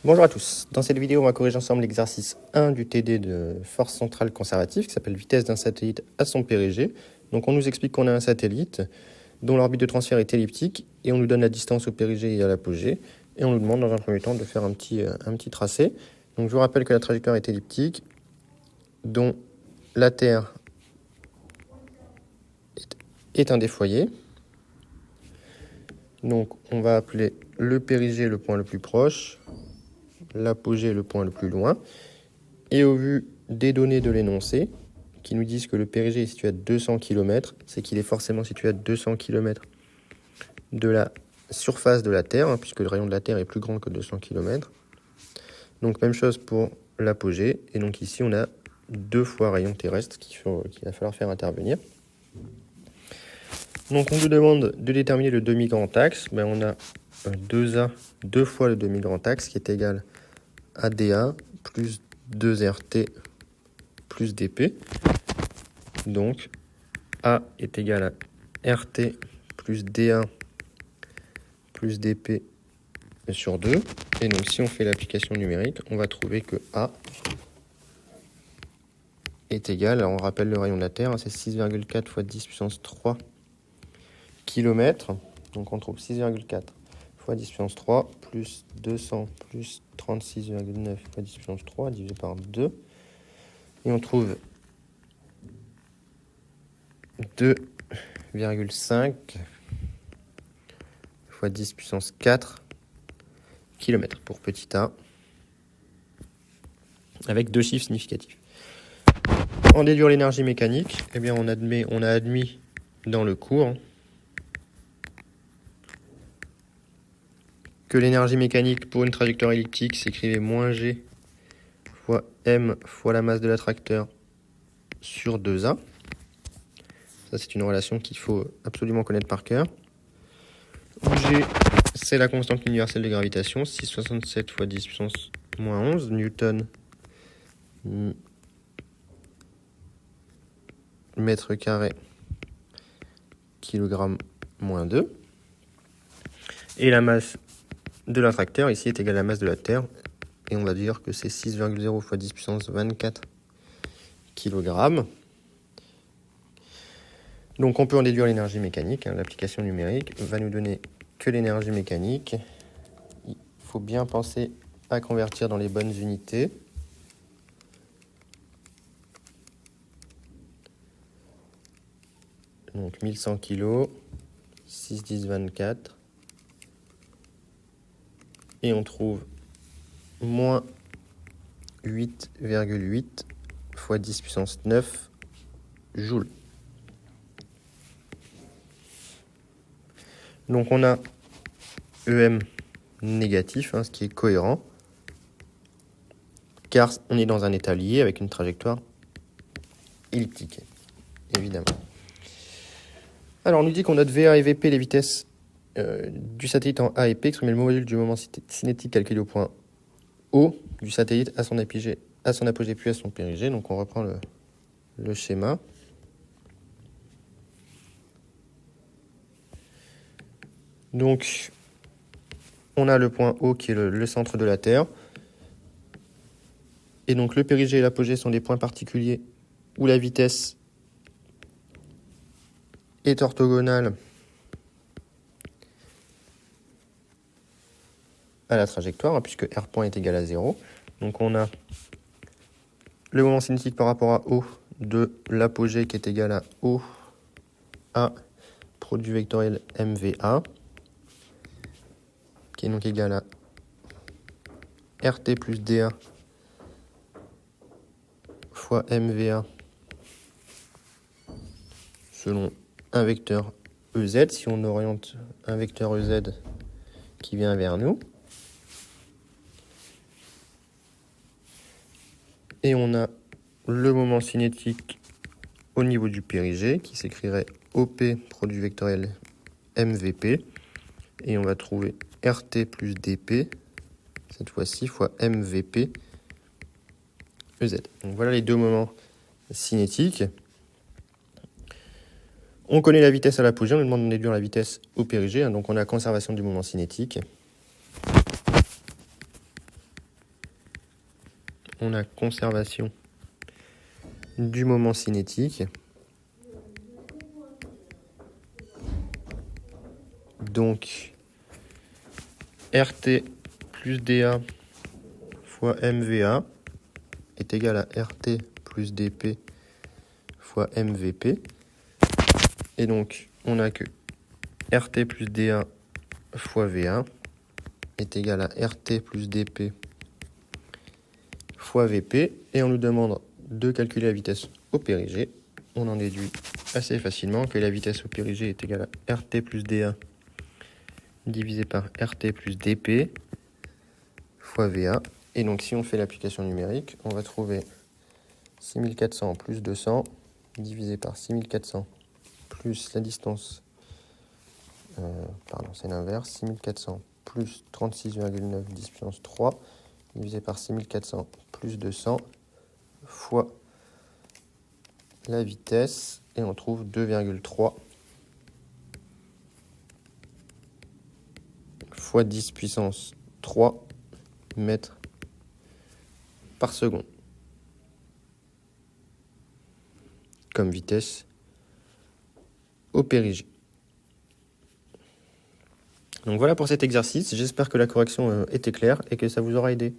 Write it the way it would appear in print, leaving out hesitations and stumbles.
Bonjour à tous. Dans cette vidéo, on va corriger ensemble l'exercice 1 du TD de force centrale conservative qui s'appelle vitesse d'un satellite à son périgée. Donc on nous explique qu'on a un satellite dont l'orbite de transfert est elliptique et on nous donne la distance au périgée et à l'apogée. Et on nous demande dans un premier temps de faire un petit tracé. Donc je vous rappelle que la trajectoire est elliptique, dont la Terre est un des foyers. Donc on va appeler le périgée le point le plus proche, l'apogée le point le plus loin. Et au vu des données de l'énoncé, qui nous disent que le périgée est situé à 200 km, c'est qu'il est forcément situé à 200 km de la surface de la Terre, puisque le rayon de la Terre est plus grand que 200 km. Donc même chose pour l'apogée, et donc ici on a 2 fois rayon terrestre qu'il va falloir faire intervenir. Donc on nous demande de déterminer le demi-grand axe. On a 2A, 2 fois le demi-grand axe, qui est égal à dA plus 2RT plus dP. Donc A est égal à RT plus dA plus dP sur 2. Et donc si on fait l'application numérique, on va trouver que A est égal, alors on rappelle le rayon de la Terre, c'est 6,4 fois 10 puissance 3 km. Donc on trouve 6,4 fois 10 puissance 3 plus 200 plus 36,9 fois 10 puissance 3 divisé par 2. Et on trouve 2,5 fois 10 puissance 4 km pour petit a, avec 2 chiffres significatifs. En déduire l'énergie mécanique, eh bien on a admis dans le cours que l'énergie mécanique pour une trajectoire elliptique s'écrivait moins g fois m fois la masse de l'attracteur sur 2a. Ça, c'est une relation qu'il faut absolument connaître par cœur. G, c'est la constante universelle de gravitation, 6,67 fois 10 puissance moins 11 newton mètre carré kilogramme moins 2. Et la masse de l'attracteur ici est égale à la masse de la Terre. Et on va dire que c'est 6,0 fois 10 puissance 24 kg. Donc on peut en déduire l'énergie mécanique. L'application numérique va nous donner que l'énergie mécanique. Il faut bien penser à convertir dans les bonnes unités. Donc 1100 kg, 6, 10, 24. Et on trouve moins 8,8 fois 10 puissance 9 joules. Donc on a EM négatif, ce qui est cohérent, car on est dans un état lié avec une trajectoire elliptique, évidemment. Alors on nous dit qu'on note VA et VP les vitesses du satellite en A et P, exprimer le module du moment cinétique calculé au point O du satellite à son apogée puis à son périgée. Donc on reprend le schéma. Donc on a le point O qui est le centre de la Terre. Et donc le périgée et l'apogée sont des points particuliers où la vitesse est orthogonale à la trajectoire, puisque R point est égal à 0. Donc on a le moment cinétique par rapport à O de l'apogée qui est égal à O A produit vectoriel MVA, qui est donc égal à RT plus DA fois MVA selon un vecteur EZ, si on oriente un vecteur EZ qui vient vers nous. Et on a le moment cinétique au niveau du périgée qui s'écrirait OP produit vectoriel MVP. Et on va trouver RT plus DP, cette fois-ci, fois MVP EZ. Donc voilà les deux moments cinétiques. On connaît la vitesse à l'apogée, on nous demande de déduire la vitesse au périgée. Donc on a conservation du moment cinétique. on a conservation du moment cinétique. Donc, RT plus DA fois MVA est égal à RT plus DP fois MVP. Et donc, on a que RT plus DA fois VA est égal à RT plus DP fois VP. Et on nous demande de calculer la vitesse au périgée. On en déduit assez facilement que la vitesse au périgée est égale à RT plus DA divisé par RT plus DP fois VA. Et donc, si on fait l'application numérique, on va trouver 6400 plus 200 divisé par 6400 plus la distance, c'est l'inverse, 6400 plus 36,9 10 puissance 3 divisé par 6400 plus 200 fois la vitesse, et on trouve 2,3 fois 10 puissance 3 mètres par seconde comme vitesse au périgée. Donc voilà pour cet exercice, j'espère que la correction était claire et que ça vous aura aidé.